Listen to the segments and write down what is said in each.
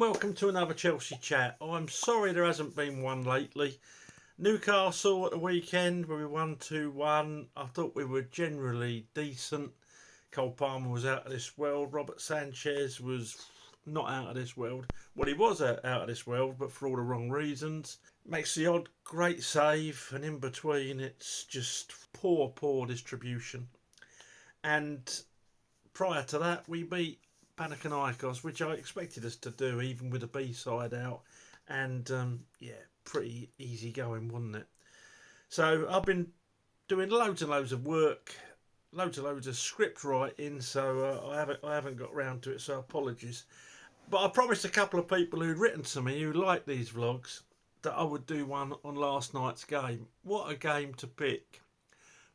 and welcome to another Chelsea chat. I'm sorry there hasn't been one lately. Newcastle at the weekend where we won 2-1. I thought we were generally decent. Cole Palmer was out of this world. Robert Sanchez was not out of this world. Well, he was out of this world, but for all the wrong reasons. Makes the odd great save, and in between it's just poor distribution. And prior to that, we beat Panathinaikos, which I expected us to do, even with the B-side out. And, pretty easy going, wasn't it? So I've been doing loads and loads of work, loads of script writing, so I haven't got round to it, so apologies. But I promised a couple of people who'd written to me who like these vlogs that I would do one on last night's game. What a game to pick.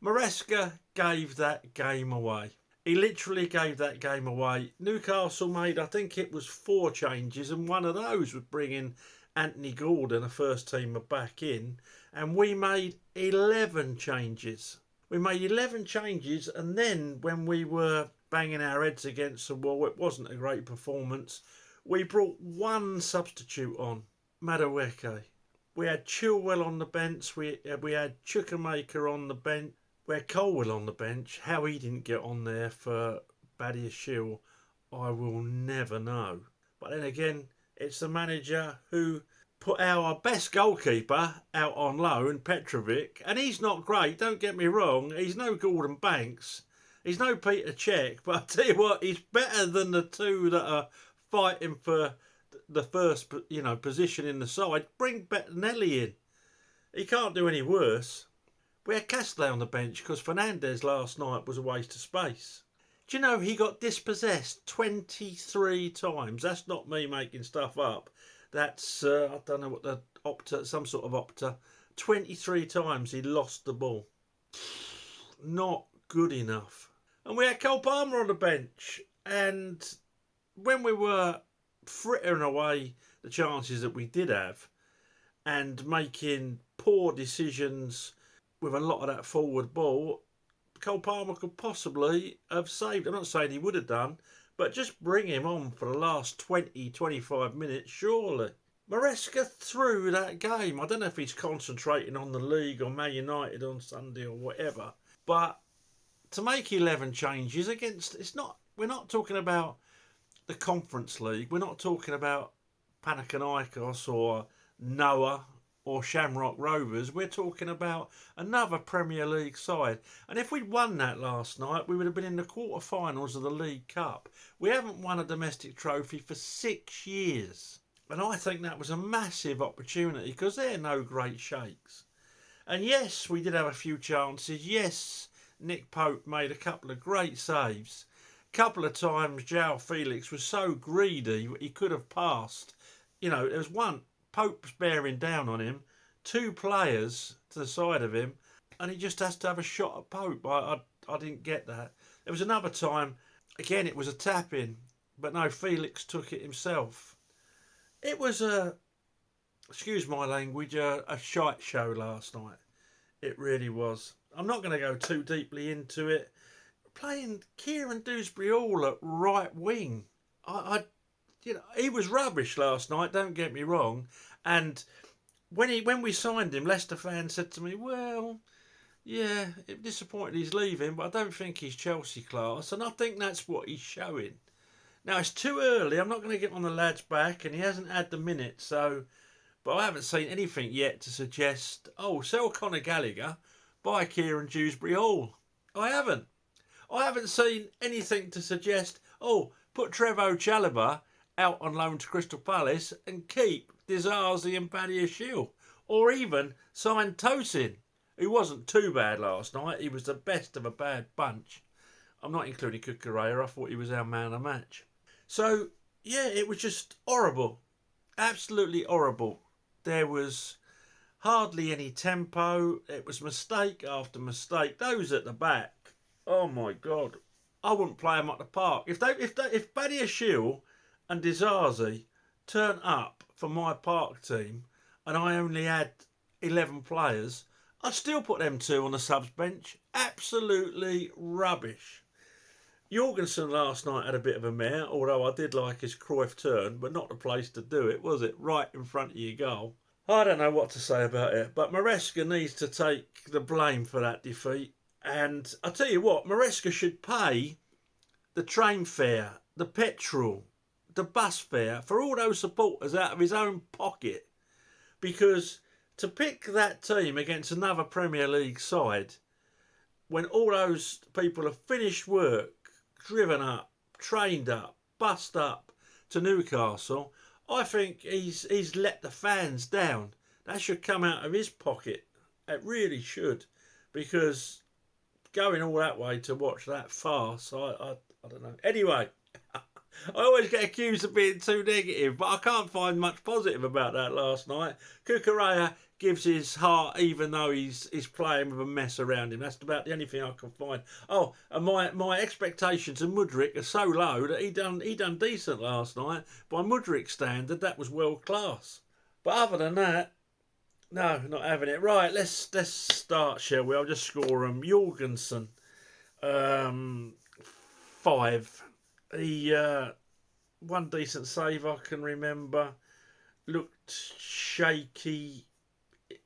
Maresca gave that game away. He literally gave that game away. Newcastle made, I think it was 4 changes, and one of those was bringing Anthony Gordon, a first teamer, back in. And we made 11 changes. We made 11 changes, and then when we were banging our heads against the wall, it wasn't a great performance. We brought one substitute on, Maresca. We had Chilwell on the bench. We had Chukwuemeka on the bench. We had Colwell on the bench. How he didn't get on there for Badiashile, I will never know. But then again, it's the manager who put our best goalkeeper out on loan, Petrovic, and he's not great, don't get me wrong. He's no Gordon Banks. He's no Peter Cech, but I tell you what, he's better than the two that are fighting for the first, position in the side. Bring Bettinelli in. He can't do any worse. We had Castellet on the bench because Fernandez last night was a waste of space. Do you know he got dispossessed 23 times? That's not me making stuff up. That's, I don't know what the Opta, some sort of Opta. 23 times he lost the ball. Not good enough. And we had Cole Palmer on the bench. And when we were frittering away the chances that we did have and making poor decisions with a lot of that forward ball, Cole Palmer could possibly have saved. I'm not saying he would have done, but just bring him on for the last 20-25 minutes, surely. Maresca threw that game. I don't know if he's concentrating on the league or Man United on Sunday or whatever, but to make 11 changes against, we're not talking about the Conference League. We're not talking about Panathinaikos or Noah or Shamrock Rovers. We're talking about another Premier League side. And if we'd won that last night, we would have been in the quarterfinals of the League Cup. We haven't won a domestic trophy for 6 years. And I think that was a massive opportunity because they're no great shakes. And yes, we did have a few chances. Yes, Nick Pope made a couple of great saves. A couple of times, João Felix was so greedy he could have passed. There was one, Pope's bearing down on him, 2 players to the side of him, and he just has to have a shot at Pope. I didn't get that. There was another time, again, it was a tap-in, but no, Felix took it himself. It was excuse my language, a shite show last night. It really was. I'm not going to go too deeply into it. Playing Kieran Dewsbury-Hall at right wing. He was rubbish last night, don't get me wrong. And when we signed him, Leicester fans said to me, well, yeah, it disappointed he's leaving, but I don't think he's Chelsea class. And I think that's what he's showing. Now, it's too early. I'm not going to get on the lad's back, and he hasn't had the minutes. But I haven't seen anything yet to suggest, sell Conor Gallagher, buy Kieran Dewsbury-Hall. I haven't seen anything to suggest, put Trevoh Chalobah out on loan to Crystal Palace and keep Disasi and Badiashile. Or even sign Tosin, who wasn't too bad last night. He was the best of a bad bunch. I'm not including Cucurella. I thought he was our man of the match. So, yeah, it was just horrible. Absolutely horrible. There was hardly any tempo. It was mistake after mistake. Those at the back, oh my God. I wouldn't play them at the park. If Badiashile and Disasi turn up for my park team and I only had 11 players, I'd still put them 2 on the subs bench. Absolutely rubbish. Jorgensen last night had a bit of a mare, although I did like his Cruyff turn, but not the place to do it, was it? Right in front of your goal. I don't know what to say about it, but Maresca needs to take the blame for that defeat. And I tell you what, Maresca should pay the train fare, the petrol, the bus fare for all those supporters out of his own pocket. Because to pick that team against another Premier League side when all those people have finished work, driven up, trained up, bussed up to Newcastle, I think he's let the fans down. That should come out of his pocket. It really should, because going all that way to watch that farce, I don't know. Anyway, I always get accused of being too negative, but I can't find much positive about that last night. Cucurella gives his heart even though he's playing with a mess around him. That's about the only thing I can find. Oh, and my expectations of Mudryk are so low that he done decent last night. By Mudryk's standard, that was world class. But other than that, no, not having it. Right, let's start, shall we? I'll just score them. Jorgensen, 5. He one decent save I can remember. Looked shaky.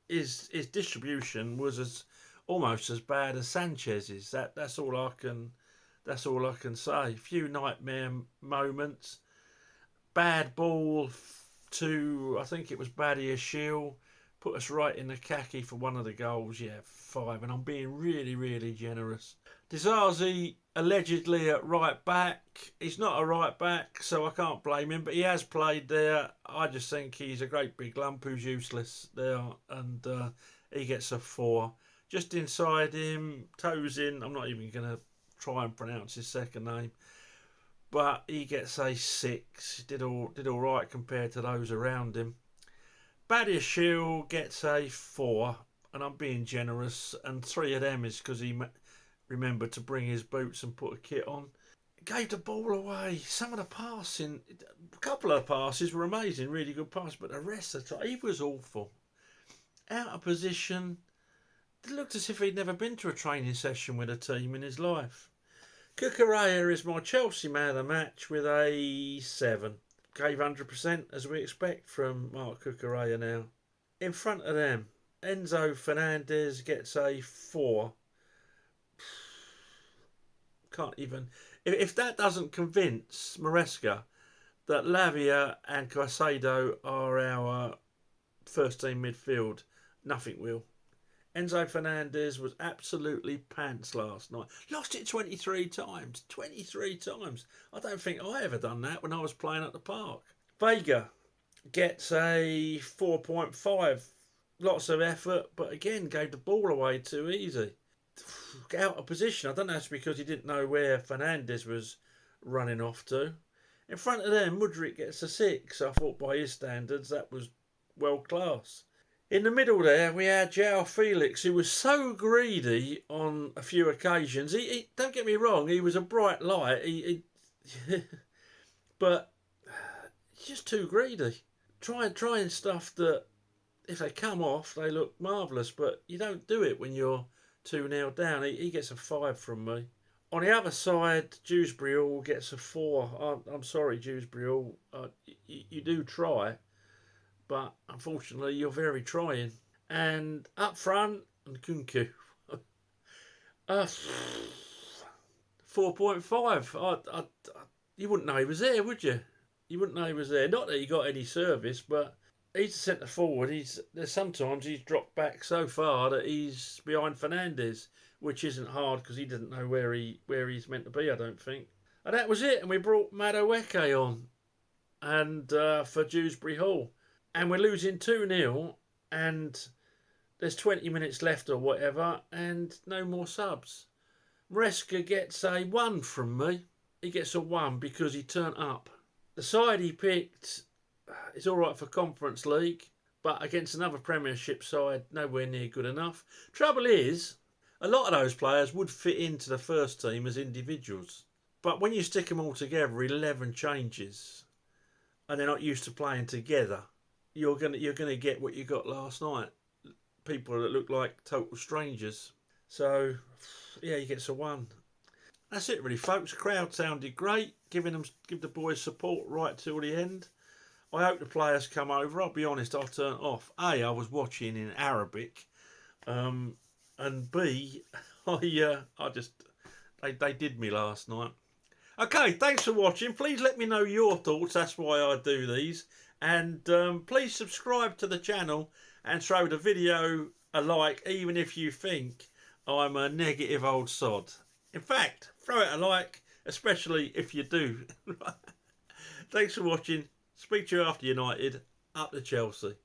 His distribution was almost as bad as Sanchez's. That's all I can say. Few nightmare moments. Bad ball to, I think it was Badiashile. Put us right in the khaki for one of the goals. Yeah, 5. And I'm being really, really generous. Disasi allegedly at right back. He's not a right back, so I can't blame him, but he has played there. I just think he's a great big lump who's useless there, and he gets a 4. Just inside him, toes in. I'm not even going to try and pronounce his second name, but he gets a 6. Did all right compared to those around him. Badiashile gets a 4, and I'm being generous, and 3 of them is because he remembered to bring his boots and put a kit on. Gave the ball away. Some of the passing, a couple of the passes were amazing, really good pass, but the rest of the time, he was awful. Out of position. It looked as if he'd never been to a training session with a team in his life. Cucurella is my Chelsea man of the match with a 7. Gave 100% as we expect from Mark Cucurella now. In front of them, Enzo Fernandez gets a 4. Can't even. If that doesn't convince Maresca that Lavia and Caicedo are our first team midfield, nothing will. Enzo Fernandez was absolutely pants last night. Lost it 23 times. 23 times. I don't think I ever done that when I was playing at the park. Vega gets a 4.5. Lots of effort, but again gave the ball away too easy. Out of position. I don't know if it's because he didn't know where Fernandez was running off to. In front of them, Mudryk gets a 6. I thought by his standards that was world class. In the middle there, we had João Felix, who was so greedy on a few occasions. He don't get me wrong, he was a bright light. But he's just too greedy. Trying stuff that, if they come off, they look marvellous. But you don't do it when you're 2-0 down. He gets a 5 from me. On the other side, Dewsbury Hall gets a 4. I'm sorry, Dewsbury Hall. You do try. But unfortunately, you're very trying. And up front, Nkunku. 4.5. You wouldn't know he was there, would you? You wouldn't know he was there. Not that he got any service, but he's a centre forward. Sometimes he's dropped back so far that he's behind Fernandez, which isn't hard because he doesn't know where he's meant to be, I don't think. And that was it. And we brought Madueke on, and for Dewsbury Hall. And we're losing 2-0, and there's 20 minutes left or whatever, and no more subs. Maresca gets a 1 from me. He gets a 1 because he turned up. The side he picked is all right for Conference League, but against another Premiership side, nowhere near good enough. Trouble is, a lot of those players would fit into the first team as individuals. But when you stick them all together, 11 changes, and they're not used to playing together, you're gonna get what you got last night. People that look like total strangers. So, yeah, he gets a 1. that's it really, folks. The crowd sounded great, give the boys support right till the end. I hope the players come over. I'll be honest, I turned off. A, I was watching in Arabic, and B, I just they did me last night. Okay, thanks for watching. Please let me know your thoughts. That's why I do these. And please subscribe to the channel and throw the video a like, even if you think I'm a negative old sod. In fact, throw it a like, especially if you do. Thanks for watching. Speak to you after United. Up to Chelsea.